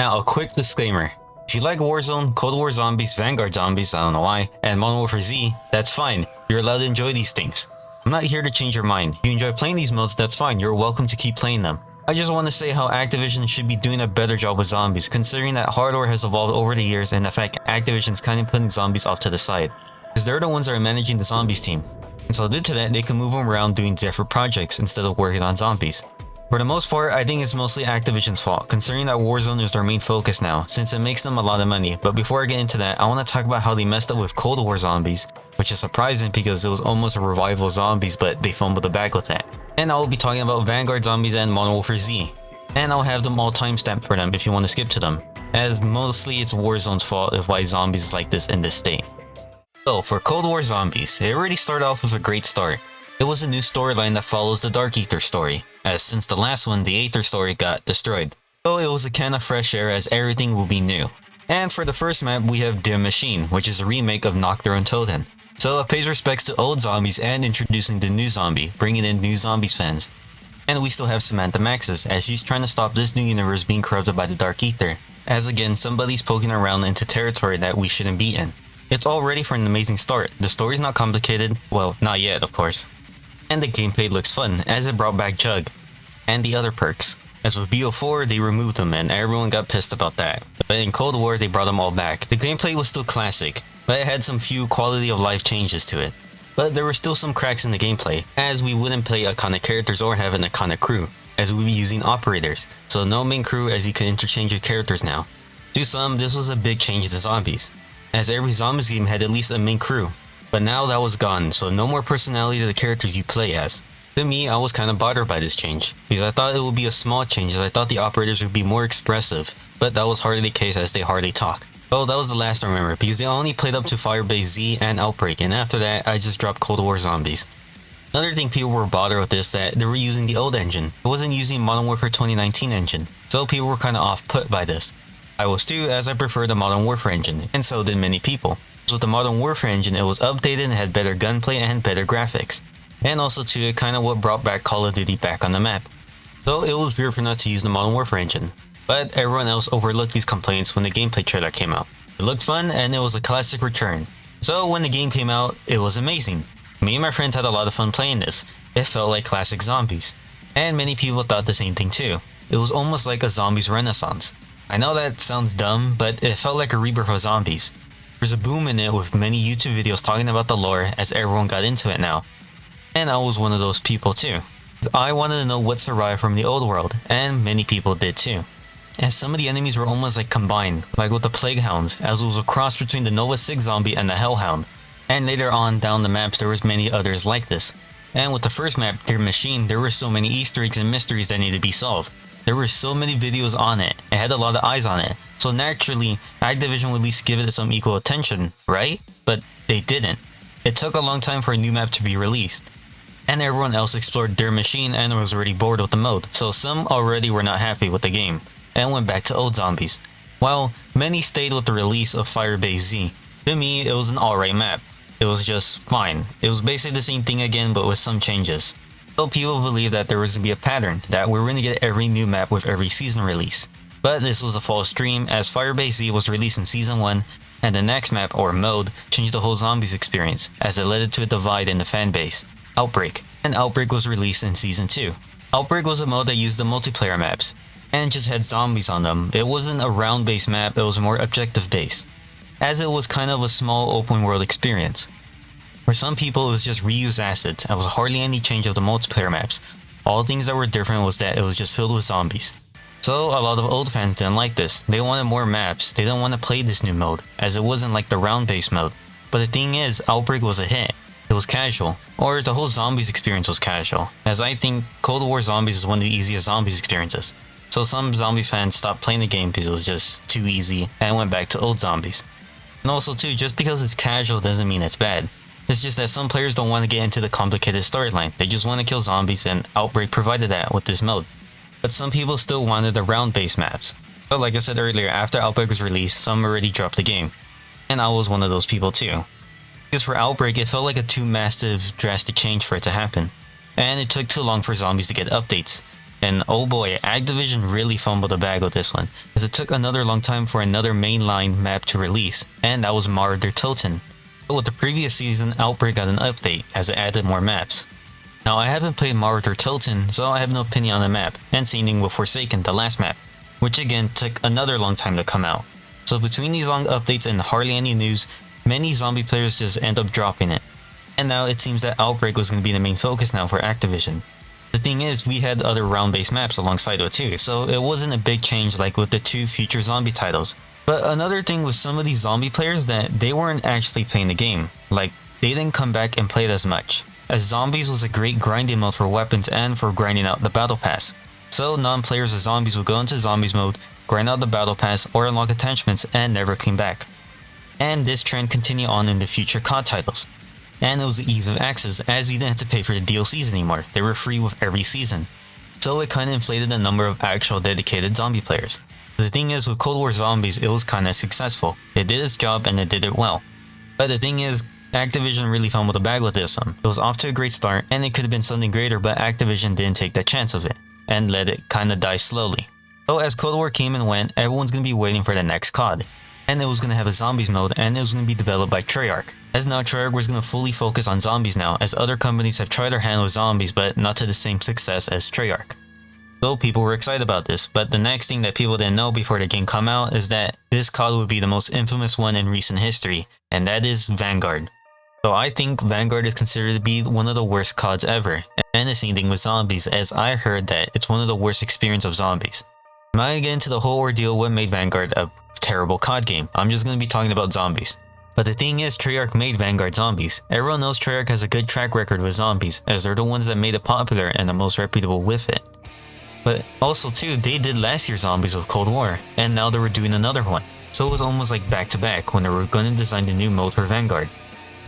Now, a quick disclaimer. If you like Warzone, Cold War Zombies, Vanguard Zombies, I don't know why, and Modern Warfare Z, that's fine. You're allowed to enjoy these things. I'm not here to change your mind. If you enjoy playing these modes, that's fine. You're welcome to keep playing them. I just want to say how Activision should be doing a better job with zombies, considering that hardware has evolved over the years and the fact Activision's kind of putting zombies off to the side. Because they're the ones that are managing the zombies team. And so due to that, they can move them around doing different projects instead of working on zombies. For the most part, I think it's mostly Activision's fault, considering that Warzone is their main focus now, since it makes them a lot of money. But before I get into that, I want to talk about how they messed up with Cold War Zombies, which is surprising because it was almost a revival of zombies, but they fumbled the bag with that. And I will be talking about Vanguard Zombies and Modern Warfare Z. And I'll have them all timestamped for them if you want to skip to them, as mostly it's Warzone's fault of why zombies is like this in this state. So, for Cold War Zombies, it already started off with a great start. It was a new storyline that follows the Dark Ether story, as since the last one, the Aether story got destroyed. So it was a can of fresh air as everything will be new. And for the first map, we have Der Machine, which is a remake of Nocturne and Toten. So it pays respects to old zombies and introducing the new zombie, bringing in new zombies fans. And we still have Samantha Maxis, as she's trying to stop this new universe being corrupted by the Dark Ether, as again, somebody's poking around into territory that we shouldn't be in. It's all ready for an amazing start. The story's not complicated, well, not yet of course. And the gameplay looks fun, as it brought back Jug, and the other perks. As with BO4, they removed them and everyone got pissed about that. But in Cold War, they brought them all back. The gameplay was still classic, but it had some few quality of life changes to it. But there were still some cracks in the gameplay, as we wouldn't play iconic characters or have an iconic crew, as we'd be using operators, so no main crew as you can interchange your characters now. To some, this was a big change to zombies, as every zombies game had at least a main crew. But now that was gone, so no more personality to the characters you play as. To me, I was kinda bothered by this change, because I thought it would be a small change as I thought the operators would be more expressive, but that was hardly the case as they hardly talk. Oh, that was the last I remember, because I only played up to Firebase Z and Outbreak, and after that, I just dropped Cold War Zombies. Another thing people were bothered with is that they were using the old engine. It wasn't using Modern Warfare 2019 engine, so people were kinda off-put by this. I was too, as I prefer the Modern Warfare engine, and so did many people. With the Modern Warfare engine, it was updated and had better gunplay and better graphics. And also too, it kinda what brought back Call of Duty back on the map. So it was weird for not to use the Modern Warfare engine. But everyone else overlooked these complaints when the gameplay trailer came out. It looked fun and it was a classic return. So when the game came out, it was amazing. Me and my friends had a lot of fun playing this. It felt like classic zombies. And many people thought the same thing too. It was almost like a zombies renaissance. I know that sounds dumb, but it felt like a rebirth of zombies. There's a boom in it with many YouTube videos talking about the lore as everyone got into it now. And I was one of those people too. I wanted to know what survived from the old world, and many people did too. As some of the enemies were almost like combined, like with the Plague Hounds, as it was a cross between the Nova 6 zombie and the Hellhound. And later on down the maps there was many others like this. And with the first map, Der Machine, there were so many Easter eggs and mysteries that needed to be solved. There were so many videos on it, it had a lot of eyes on it. So naturally, Activision would at least give it some equal attention, right? But they didn't. It took a long time for a new map to be released. And everyone else explored Der Machine and was already bored with the mode, so some already were not happy with the game, and went back to old zombies. While many stayed with the release of Firebase Z. To me, it was an alright map. It was just fine. It was basically the same thing again, but with some changes. So people believed that there was going to be a pattern, that we were going to get every new map with every season release. But this was a false dream, as Firebase Z was released in Season 1, and the next map, or mode, changed the whole zombies experience, as it led to a divide in the fanbase. Outbreak. And Outbreak was released in Season 2. Outbreak was a mode that used the multiplayer maps, and just had zombies on them. It wasn't a round-based map, it was more objective-based, as it was kind of a small open-world experience. For some people, it was just reused assets, and was hardly any change of the multiplayer maps. All things that were different was that it was just filled with zombies. So a lot of old fans didn't like this. They wanted more maps. They didn't want to play this new mode, as it wasn't like the round-based mode. But the thing is, Outbreak was a hit. It was casual, or the whole zombies experience was casual, as I think Cold War Zombies is one of the easiest zombies experiences. So some zombie fans stopped playing the game because it was just too easy and went back to old zombies. And also too, just because it's casual doesn't mean it's bad. It's just that some players don't want to get into the complicated storyline. They just want to kill zombies, and Outbreak provided that with this mode. But some people still wanted the round-based maps. But like I said earlier, after Outbreak was released, some already dropped the game. And I was one of those people too. Because for Outbreak, it felt like a too massive, drastic change for it to happen. And it took too long for zombies to get updates. And oh boy, Activision really fumbled the bag with this one, as it took another long time for another mainline map to release, and that was Marauder Toten. But with the previous season, Outbreak got an update, as it added more maps. Now I haven't played Marauder Toten, so I have no opinion on the map, and same thing with Forsaken, the last map, which again took another long time to come out. So between these long updates and hardly any news, many zombie players just end up dropping it. And now it seems that Outbreak was going to be the main focus now for Activision. The thing is, we had other round-based maps alongside it too, so it wasn't a big change like with the two future zombie titles. But another thing with some of these zombie players that they weren't actually playing the game, like they didn't come back and play it as much, as Zombies was a great grinding mode for weapons and for grinding out the battle pass. So non-players of Zombies would go into Zombies mode, grind out the battle pass or unlock attachments and never came back. And this trend continued on in the future COD titles. And it was the ease of access, as you didn't have to pay for the DLCs anymore, they were free with every season. So it kinda inflated the number of actual dedicated zombie players. The thing is, with Cold War Zombies, it was kinda successful. It did its job and it did it well. But the thing is, Activision really fumbled the bag with this one. It was off to a great start and it could have been something greater, but Activision didn't take that chance of it, and let it kinda die slowly. So as Cold War came and went, everyone's gonna be waiting for the next COD. And it was gonna have a Zombies mode and it was gonna be developed by Treyarch. As now Treyarch was going to fully focus on zombies now, as other companies have tried their hand with zombies but not to the same success as Treyarch. So people were excited about this, but the next thing that people didn't know before the game come out is that this COD would be the most infamous one in recent history, and that is Vanguard. So I think Vanguard is considered to be one of the worst CODs ever, and the same thing with zombies, as I heard that it's one of the worst experience of zombies. I'm not going to get into the whole ordeal what made Vanguard a terrible COD game, I'm just going to be talking about zombies. But the thing is, Treyarch made Vanguard Zombies. Everyone knows Treyarch has a good track record with zombies, as they're the ones that made it popular and the most reputable with it. But also too, they did last year's Zombies with Cold War, and now they were doing another one. So it was almost like back to back when they were going to design the new mode for Vanguard.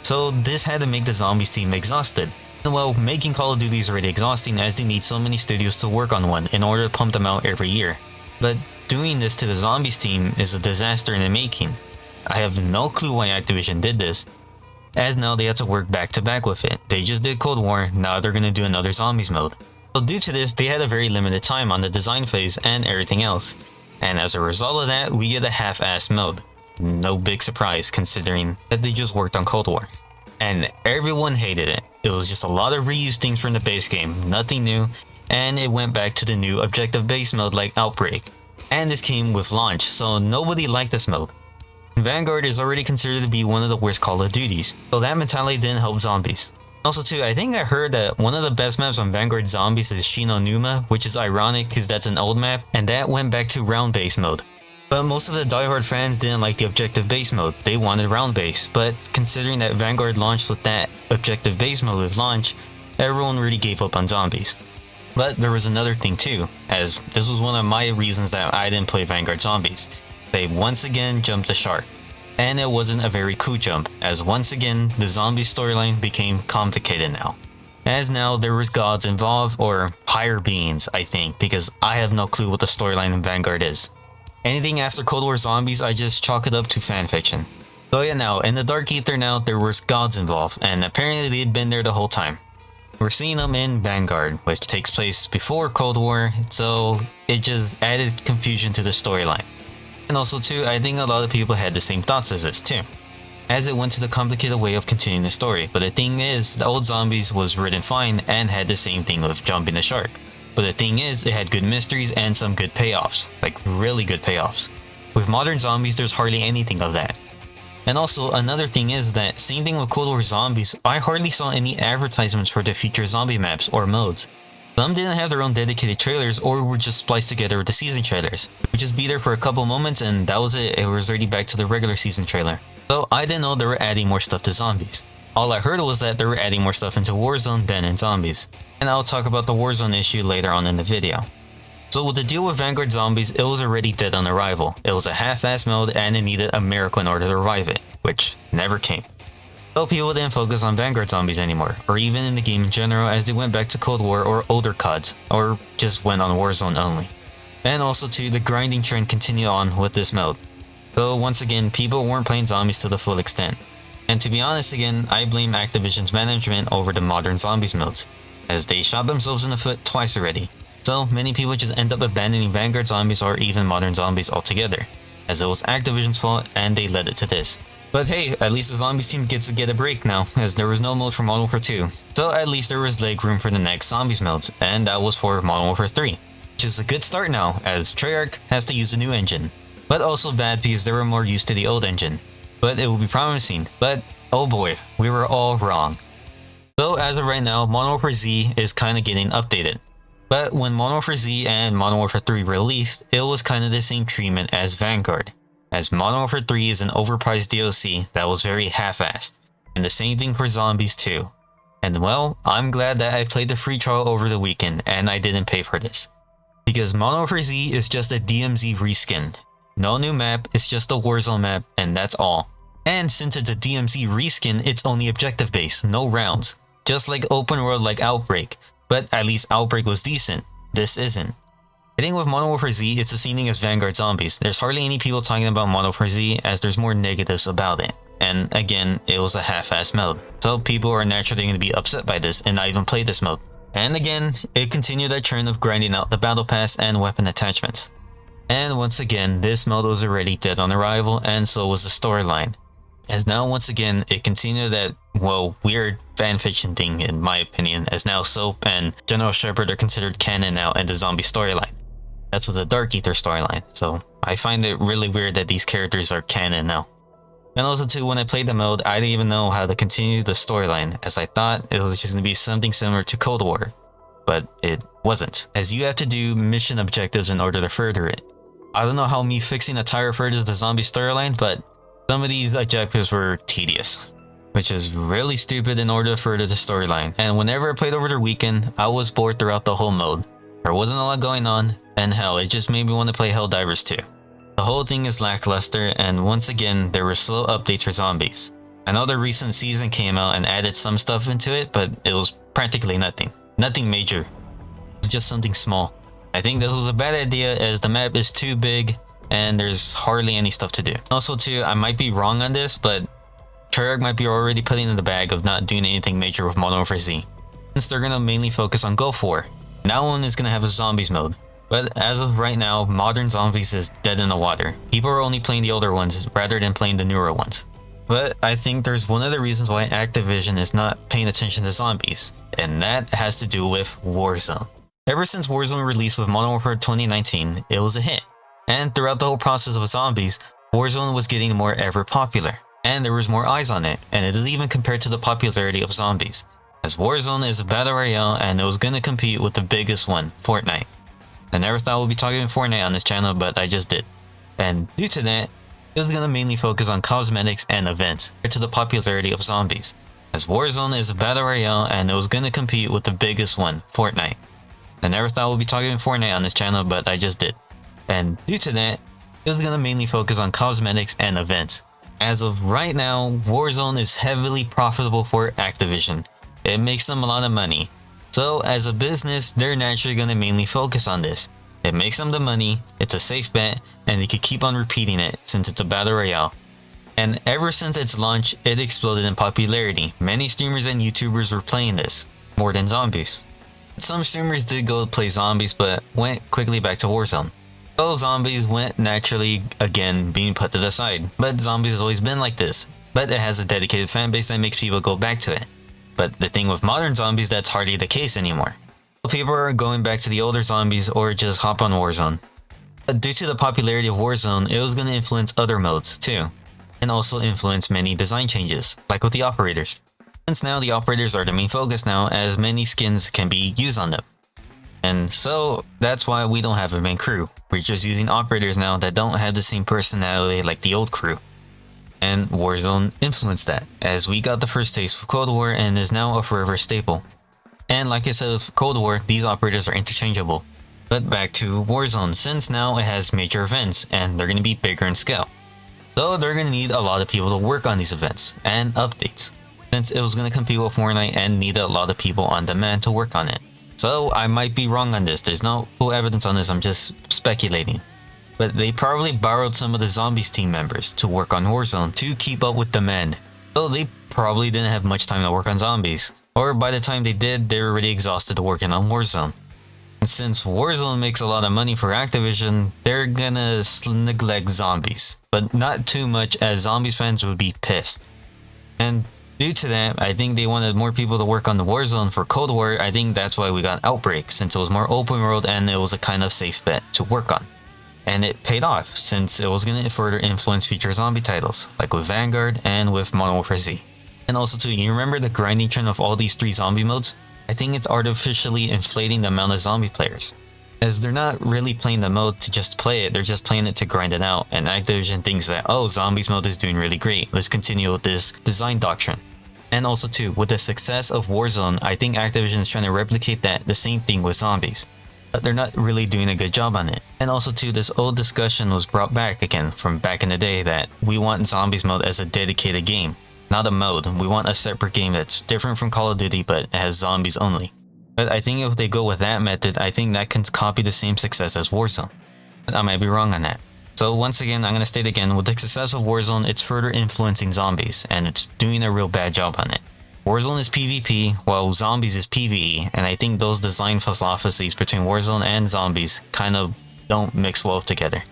So this had to make the Zombies team exhausted. And well, making Call of Duty is already exhausting, as they need so many studios to work on one in order to pump them out every year. But doing this to the Zombies team is a disaster in the making. I have no clue why Activision did this, as now they had to work back to back with it. They just did Cold War, now they're gonna do another Zombies mode. So due to this, they had a very limited time on the design phase and everything else. And as a result of that, we get a half-assed mode. No big surprise considering that they just worked on Cold War. And everyone hated it. It was just a lot of reused things from the base game, nothing new, and it went back to the new objective-based mode like Outbreak. And this came with launch, so nobody liked this mode. Vanguard is already considered to be one of the worst Call of Duties, so that mentality didn't help zombies. Also too, I think I heard that one of the best maps on Vanguard Zombies is Shinonuma, which is ironic because that's an old map, and that went back to round-based mode. But most of the diehard fans didn't like the objective-based mode, they wanted round-based, but considering that Vanguard launched with that objective-based mode with launch, everyone really gave up on zombies. But there was another thing too, as this was one of my reasons that I didn't play Vanguard Zombies. They once again jumped the shark. And it wasn't a very cool jump, as once again, the zombie storyline became complicated now. As now there was gods involved, or higher beings I think, because I have no clue what the storyline in Vanguard is. Anything after Cold War Zombies, I just chalk it up to fanfiction. So yeah, now, in the Dark Ether now, there was gods involved, and apparently they'd been there the whole time. We're seeing them in Vanguard, which takes place before Cold War, so it just added confusion to the storyline. And also too, I think a lot of people had the same thoughts as this too, as it went to the complicated way of continuing the story. But the thing is, the old Zombies was written fine and had the same thing with jumping the shark. But the thing is, it had good mysteries and some good payoffs, like really good payoffs. With modern Zombies, there's hardly anything of that. And also, another thing is that, same thing with Cold War Zombies, I hardly saw any advertisements for the future zombie maps or modes. Some didn't have their own dedicated trailers or were just spliced together with the season trailers. It would just be there for a couple moments and that was it, it was already back to the regular season trailer. So I didn't know they were adding more stuff to zombies. All I heard was that they were adding more stuff into Warzone than in zombies. And I'll talk about the Warzone issue later on in the video. So with the deal with Vanguard Zombies, it was already dead on arrival. It was a half-assed mode and it needed a miracle in order to revive it, which never came. So people didn't focus on Vanguard Zombies anymore, or even in the game in general, as they went back to Cold War or older CODs, or just went on Warzone only. And also too, the grinding trend continued on with this mode. So once again, people weren't playing zombies to the full extent. And to be honest again, I blame Activision's management over the modern zombies modes, as they shot themselves in the foot twice already. So many people just end up abandoning Vanguard Zombies or even Modern Zombies altogether, as it was Activision's fault and they led it to this. But hey, at least the Zombies team gets to get a break now, as there was no mode for Modern Warfare 2. So at least there was leg room for the next Zombies modes, and that was for Modern Warfare 3. Which is a good start now, as Treyarch has to use a new engine. But also bad because they were more used to the old engine. But it will be promising, but oh boy, we were all wrong. So as of right now, Modern Warfare Z is kinda getting updated. But when Modern Warfare Z and Modern Warfare 3 released, it was kinda the same treatment as Vanguard, as Modern Warfare 3 is an overpriced DLC that was very half-assed, and the same thing for Zombies too. And well, I'm glad that I played the free trial over the weekend and I didn't pay for this. Because Modern Warfare Z is just a DMZ reskin. No new map, it's just a Warzone map, and that's all. And since it's a DMZ reskin, it's only objective based, no rounds. Just like open world like Outbreak, but at least Outbreak was decent. This isn't. I think with Modern Warfare Z, it's the same thing as Vanguard Zombies. There's hardly any people talking about Modern Warfare Z as there's more negatives about it. And again, it was a half-assed mode. So people are naturally going to be upset by this and not even play this mode. And again, it continued that trend of grinding out the battle pass and weapon attachments. And once again, this mode was already dead on arrival, and so was the storyline. As now once again, it continued that, well, weird fanfiction thing in my opinion, as now Soap and General Shepard are considered canon now in the zombie storyline. That's with the Dark Ether storyline, so I find it really weird that these characters are canon now. And also too, when I played the mode, I didn't even know how to continue the storyline, as I thought it was just going to be something similar to Cold War. But it wasn't, as you have to do mission objectives in order to further it. I don't know how me fixing a tire furthers the zombie storyline, but some of these objectives were tedious, which is really stupid in order to further the storyline. And whenever I played over the weekend, I was bored throughout the whole mode. There wasn't a lot going on, and hell, it just made me want to play Helldivers too. The whole thing is lackluster, and once again, there were slow updates for zombies. I know the recent season came out and added some stuff into it, but it was practically nothing. Nothing major. It was just something small. I think this was a bad idea as the map is too big and there's hardly any stuff to do. Also too, I might be wrong on this, but Treyarch might be already putting in the bag of not doing anything major with Modern Warfare Z, since they're gonna mainly focus on Gulf War. That one is gonna have a zombies mode. But as of right now, Modern Zombies is dead in the water. People are only playing the older ones rather than playing the newer ones. But I think there's one of the reasons why Activision is not paying attention to zombies, and that has to do with Warzone. Ever since Warzone released with Modern Warfare 2019, it was a hit. And throughout the whole process of zombies, Warzone was getting more ever popular. And there was more eyes on it, and it is even compared to the popularity of zombies. As Warzone is a battle royale and it was gonna compete with the biggest one, Fortnite. I never thought I would be talking about Fortnite on this channel, but I just did. And due to that, it was gonna mainly focus on cosmetics and events, compared to the popularity of zombies. As Warzone is a battle royale and it was gonna compete with the biggest one, Fortnite. I never thought I would be talking about Fortnite on this channel, but I just did. And due to that, it was gonna mainly focus on cosmetics and events. As of right now, Warzone is heavily profitable for Activision. It makes them a lot of money. So as a business, they're naturally gonna mainly focus on this. It makes them the money, it's a safe bet, and they could keep on repeating it since it's a battle royale. And ever since its launch, it exploded in popularity. Many streamers and YouTubers were playing this, more than zombies. Some streamers did go play zombies but went quickly back to Warzone. So zombies went naturally again being put to the side. But zombies has always been like this. But it has a dedicated fanbase that makes people go back to it. But the thing with modern zombies, that's hardly the case anymore. People are going back to the older zombies or just hop on Warzone. But due to the popularity of Warzone, it was going to influence other modes too. And also influence many design changes, like with the operators. Since now the operators are the main focus now, as many skins can be used on them. And so that's why we don't have a main crew. We're just using operators now that don't have the same personality like the old crew. And Warzone influenced that, as we got the first taste of Cold War and is now a forever staple. And like I said with Cold War, these operators are interchangeable. But back to Warzone, since now it has major events and they're going to be bigger in scale. So they're going to need a lot of people to work on these events and updates, since it was going to compete with Fortnite and needed a lot of people on demand to work on it. So I might be wrong on this, there's no full evidence on this, I'm just speculating. But they probably borrowed some of the Zombies team members to work on Warzone to keep up with demand. So they probably didn't have much time to work on Zombies. Or by the time they did, they were already exhausted working on Warzone. And since Warzone makes a lot of money for Activision, they're gonna neglect zombies. But not too much, as zombies fans would be pissed. And due to that, I think they wanted more people to work on the Warzone for Cold War. I think that's why we got Outbreak, since it was more open world and it was a kind of safe bet to work on. And it paid off, since it was going to further influence future zombie titles, like with Vanguard and with Modern Warfare Z. And also too, you remember the grinding trend of all these 3 zombie modes? I think it's artificially inflating the amount of zombie players, as they're not really playing the mode to just play it, they're just playing it to grind it out, and Activision thinks that, oh, zombies mode is doing really great, let's continue with this design doctrine. And also too, with the success of Warzone, I think Activision is trying to replicate the same thing with zombies. But they're not really doing a good job on it. And also too, this old discussion was brought back again from back in the day that we want zombies mode as a dedicated game, not a mode. We want a separate game that's different from Call of Duty but has zombies only. But I think if they go with that method, I think that can copy the same success as Warzone. But I might be wrong on that. So once again, I'm going to state again, with the success of Warzone, it's further influencing zombies, and it's doing a real bad job on it. Warzone is PvP, while zombies is PvE, and I think those design philosophies between Warzone and zombies kind of don't mix well together.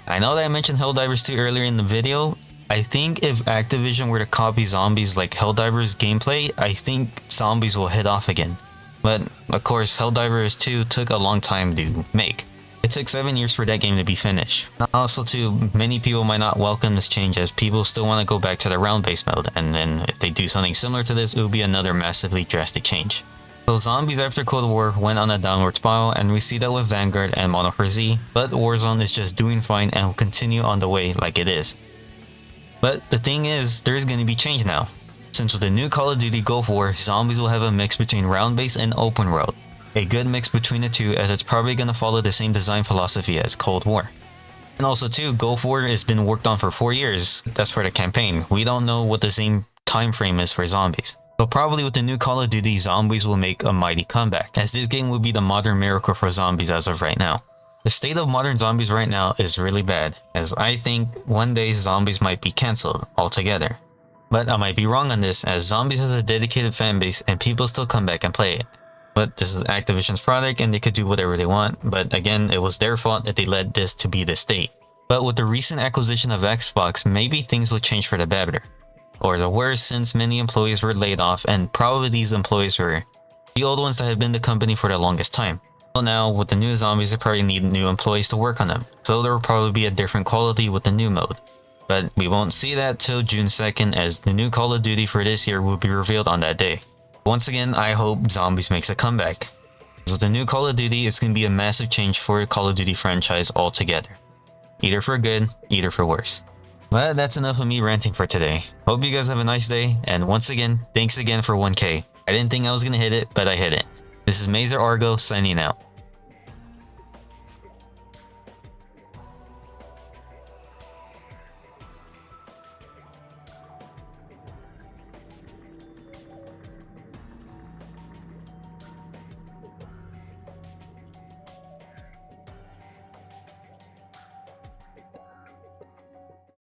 I know that I mentioned Helldivers 2 earlier in the video. I think if Activision were to copy zombies like Helldivers gameplay, I think zombies will hit off again. But of course, Helldivers 2 took a long time to make. It took 7 years for that game to be finished. Also too, many people might not welcome this change, as people still want to go back to the round-based mode, and then if they do something similar to this, it will be another massively drastic change. So zombies after Cold War went on a downward spiral, and we see that with Vanguard and Modern Warfare Z, but Warzone is just doing fine and will continue on the way like it is. But the thing is, there is going to be change now. Since with the new Call of Duty Gulf War, zombies will have a mix between round-based and open world. A good mix between the two, as it's probably going to follow the same design philosophy as Cold War. And also too, Gulf War has been worked on for 4 years. That's for the campaign. We don't know what the same time frame is for zombies. So probably with the new Call of Duty, zombies will make a mighty comeback, as this game will be the modern miracle for zombies as of right now. The state of modern zombies right now is really bad, as I think one day zombies might be cancelled altogether. But I might be wrong on this, as zombies has a dedicated fanbase and people still come back and play it. But this is Activision's product and they could do whatever they want, but again, it was their fault that they led this to be this state. But with the recent acquisition of Xbox, maybe things will change for the better. Or the worse, since many employees were laid off, and probably these employees were the old ones that have been the company for the longest time. So now, with the new zombies, they probably need new employees to work on them, so there will probably be a different quality with the new mode. But we won't see that till June 2nd, as the new Call of Duty for this year will be revealed on that day. Once again, I hope zombies makes a comeback. With the new Call of Duty, it's going to be a massive change for the Call of Duty franchise altogether. Either for good, either for worse. But that's enough of me ranting for today. Hope you guys have a nice day, and once again, thanks again for 1K. I didn't think I was going to hit it, but I hit it. This is Mazer Argo signing out.